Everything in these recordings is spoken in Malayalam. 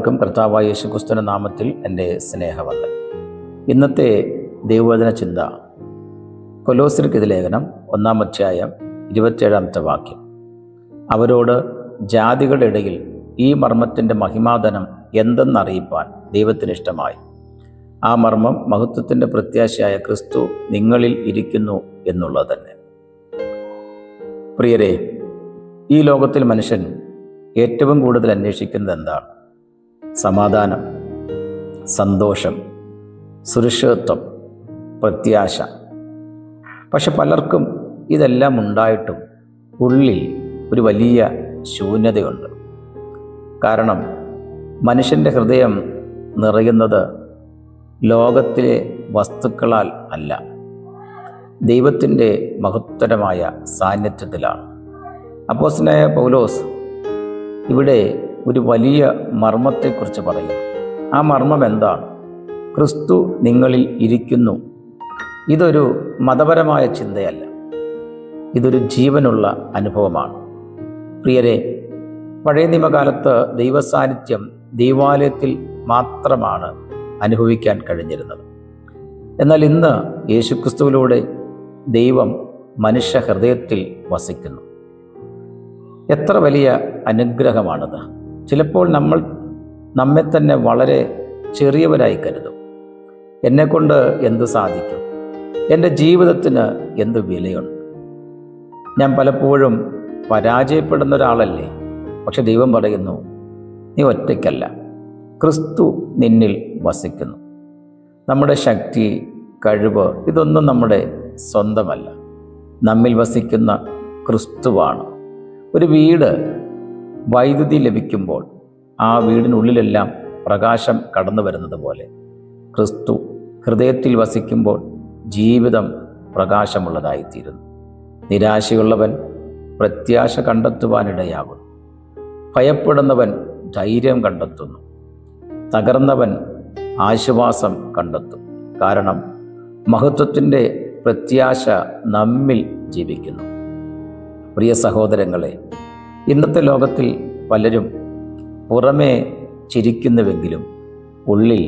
എല്ലാവർക്കും കർത്താവായ യേശുക്രിസ്തുവിന്റെ നാമത്തിൽ എൻ്റെ സ്നേഹവന്ദനം. ഇന്നത്തെ ദൈവവചന ചിന്ത കൊലോസ്യർക്കെതിരെ ലേഖനം 1-ാം അധ്യായം 27-ാമത്തെ വാക്യം. അവരോട് ജാതികളുടെ ഇടയിൽ ഈ മർമ്മത്തിൻ്റെ മഹിമാധനം എന്തെന്നറിയിപ്പാൻ ദൈവത്തിന് ഇഷ്ടമായി. ആ മർമ്മം മഹത്വത്തിൻ്റെ പ്രത്യാശയായ ക്രിസ്തു നിങ്ങളിൽ ഇരിക്കുന്നു എന്നുള്ളത് തന്നെ. പ്രിയരെ, ഈ ലോകത്തിൽ മനുഷ്യൻ ഏറ്റവും കൂടുതൽ അന്വേഷിക്കുന്നത് എന്താണ്? സമാധാനം, സന്തോഷം, സുരക്ഷിതത്വം, പ്രത്യാശ. പക്ഷെ പലർക്കും ഇതെല്ലാം ഉണ്ടായിട്ടും ഉള്ളിൽ ഒരു വലിയ ശൂന്യതയുണ്ട്. കാരണം മനുഷ്യൻ്റെ ഹൃദയം നിറയുന്നത് ലോകത്തിലെ വസ്തുക്കളാൽ അല്ല, ദൈവത്തിൻ്റെ മഹത്തരമായ സാന്നിധ്യത്തിലാണ്. അപ്പോസ്തലനായ പൗലോസ് ഇവിടെ ഒരു വലിയ മർമ്മത്തെക്കുറിച്ച് പറയുന്നു. ആ മർമ്മം എന്താണ്? ക്രിസ്തു നിങ്ങളിൽ ഇരിക്കുന്നു. ഇതൊരു മതപരമായ ചിന്തയല്ല, ഇതൊരു ജീവനുള്ള അനുഭവമാണ്. പ്രിയരെ, പഴയ നിയമകാലത്ത് ദൈവസാന്നിധ്യം ദൈവാലയത്തിൽ മാത്രമാണ് അനുഭവിക്കാൻ കഴിഞ്ഞിരുന്നത്. എന്നാൽ ഇന്ന് യേശുക്രിസ്തുവിലൂടെ ദൈവം മനുഷ്യ ഹൃദയത്തിൽ വസിക്കുന്നു. എത്ര വലിയ അനുഗ്രഹമാണത്! ചിലപ്പോൾ നമ്മൾ നമ്മെ തന്നെ വളരെ ചെറിയവരായി കരുതും. എന്നെക്കൊണ്ട് എന്ത് സാധിക്കും? എൻ്റെ ജീവിതത്തിന് എന്ത് വിലയുണ്ട്? ഞാൻ പലപ്പോഴും പരാജയപ്പെടുന്ന ഒരാളല്ലേ. പക്ഷെ ദൈവം പറയുന്നു, നീ ഒറ്റയ്ക്കല്ല, ക്രിസ്തു നിന്നിൽ വസിക്കുന്നു. നമ്മുടെ ശക്തി, കഴിവ് ഇതൊന്നും നമ്മുടെ സ്വന്തമല്ല, നമ്മിൽ വസിക്കുന്ന ക്രിസ്തുവാണ്. ഒരു വീട് വൈദ്യുതി ലഭിക്കുമ്പോൾ ആ വീടിനുള്ളിലെല്ലാം പ്രകാശം കടന്നു വരുന്നത് പോലെ ക്രിസ്തു ഹൃദയത്തിൽ വസിക്കുമ്പോൾ ജീവിതം പ്രകാശമുള്ളതായിത്തീരുന്നു. നിരാശയുള്ളവൻ പ്രത്യാശ കണ്ടെത്തുവാനിടയാകുന്നു. ഭയപ്പെടുന്നവൻ ധൈര്യം കണ്ടെത്തുന്നു. തകർന്നവൻ ആശ്വാസം കണ്ടെത്തും. കാരണം മഹത്വത്തിൻ്റെ പ്രത്യാശ നമ്മിൽ ജീവിക്കുന്നു. പ്രിയ സഹോദരങ്ങളെ, ഇന്നത്തെ ലോകത്തിൽ പലരും പുറമേ ചിരിക്കുന്നുവെങ്കിലും ഉള്ളിൽ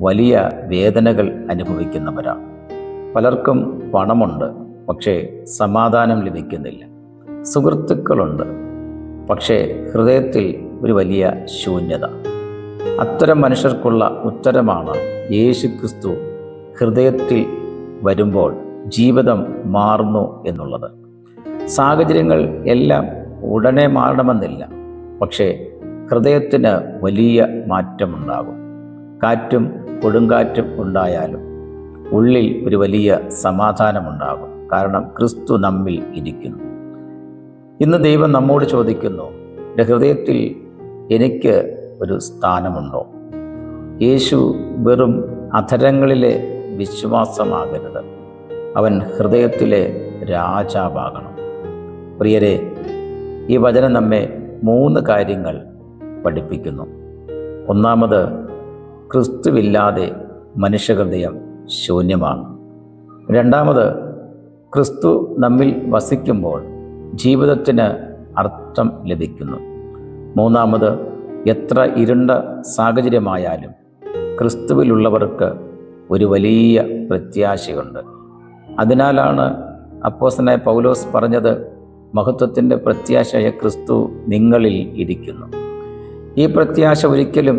വലിയ വേദനകൾ അനുഭവിക്കുന്നവരാണ്. പലർക്കും പണമുണ്ട്, പക്ഷേ സമാധാനം ലഭിക്കുന്നില്ല. സുഹൃത്തുക്കളുണ്ട്, പക്ഷേ ഹൃദയത്തിൽ ഒരു വലിയ ശൂന്യത. അത്തരം മനുഷ്യർക്കുള്ള ഉത്തരമാണ് യേശുക്രിസ്തു ഹൃദയത്തിൽ വരുമ്പോൾ ജീവിതം മാറുന്നു എന്നുള്ളത്. സാഹചര്യങ്ങൾ എല്ലാം ഉടനെ മാറണമെന്നില്ല, പക്ഷേ ഹൃദയത്തിന് വലിയ മാറ്റമുണ്ടാകും. കാറ്റും കൊടുങ്കാറ്റും ഉണ്ടായാലും ഉള്ളിൽ ഒരു വലിയ സമാധാനമുണ്ടാകും. കാരണം ക്രിസ്തു നമ്മിൽ ഇരിക്കുന്നു. ഇന്ന് ദൈവം നമ്മോട് ചോദിക്കുന്നു, എൻ്റെ ഹൃദയത്തിൽ എനിക്ക് ഒരു സ്ഥാനമുണ്ടോ? യേശു വെറും അധരങ്ങളിലെ വിശ്വാസമാകരുത്, അവൻ ഹൃദയത്തിലെ രാജാവാകണം. പ്രിയരെ, ഈ വചനം നമ്മെ 3 കാര്യങ്ങൾ പഠിപ്പിക്കുന്നു. ഒന്നാമത്, ക്രിസ്തുവില്ലാതെ മനുഷ്യഹൃദയം ശൂന്യമാണ്. രണ്ടാമത്, ക്രിസ്തു നമ്മിൽ വസിക്കുമ്പോൾ ജീവിതത്തിന് അർത്ഥം ലഭിക്കുന്നു. മൂന്നാമത്, എത്ര ഇരുണ്ട സാഹചര്യമായാലും ക്രിസ്തുവിലുള്ളവർക്ക് ഒരു വലിയ പ്രത്യാശയുണ്ട്. അതിനാലാണ് അപ്പോസ്തലനായ പൗലോസ് പറഞ്ഞത്, മഹത്വത്തിൻ്റെ പ്രത്യാശയായ ക്രിസ്തു നിങ്ങളിൽ ഇരിക്കുന്നു. ഈ പ്രത്യാശ ഒരിക്കലും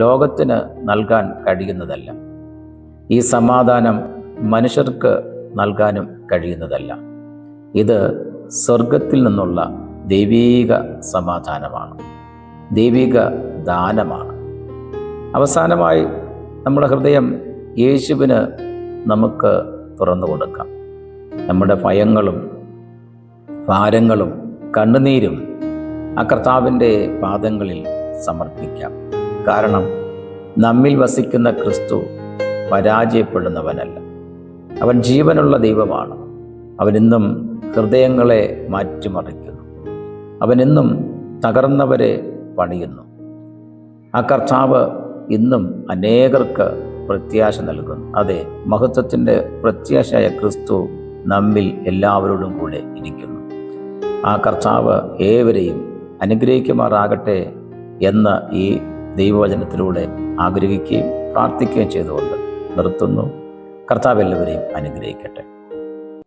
ലോകത്തിന് നൽകാൻ കഴിയുന്നതല്ല. ഈ സമാധാനം മനുഷ്യർക്ക് നൽകാനും കഴിയുന്നതല്ല. ഇത് സ്വർഗത്തിൽ നിന്നുള്ള ദൈവീക സമാധാനമാണ്, ദൈവിക ദാനമാണ്. അവസാനമായി നമ്മുടെ ഹൃദയം യേശുവിന് നമുക്ക് തുറന്നു കൊടുക്കാം. നമ്മുടെ ഭയങ്ങളും ഭാരങ്ങളും കണ്ണുനീരും ആ കർത്താവിൻ്റെ പാദങ്ങളിൽ സമർപ്പിക്കാം. കാരണം നമ്മിൽ വസിക്കുന്ന ക്രിസ്തു പരാജയപ്പെടുന്നവനല്ല, അവൻ ജീവനുള്ള ദൈവമാണ്. അവനിന്നും ഹൃദയങ്ങളെ മാറ്റിമറിക്കുന്നു. അവനെന്നും തകർന്നവരെ പണിയുന്നു. ആ കർത്താവ് ഇന്നും അനേകർക്ക് പ്രത്യാശ നൽകുന്നു. അതെ, മഹത്വത്തിൻ്റെ പ്രത്യാശയായ ക്രിസ്തു നമ്മിൽ എല്ലാവരോടും കൂടെ ഇരിക്കുന്നു. ആ കർത്താവ് ഏവരെയും അനുഗ്രഹിക്കുമാറാകട്ടെ എന്ന് ഈ ദൈവവചനത്തിലൂടെ ആഗ്രഹിക്കുകയും പ്രാർത്ഥിക്കുകയും ചെയ്തുകൊണ്ട് നിർത്തുന്നു. കർത്താവ് എല്ലാവരെയും അനുഗ്രഹിക്കട്ടെ.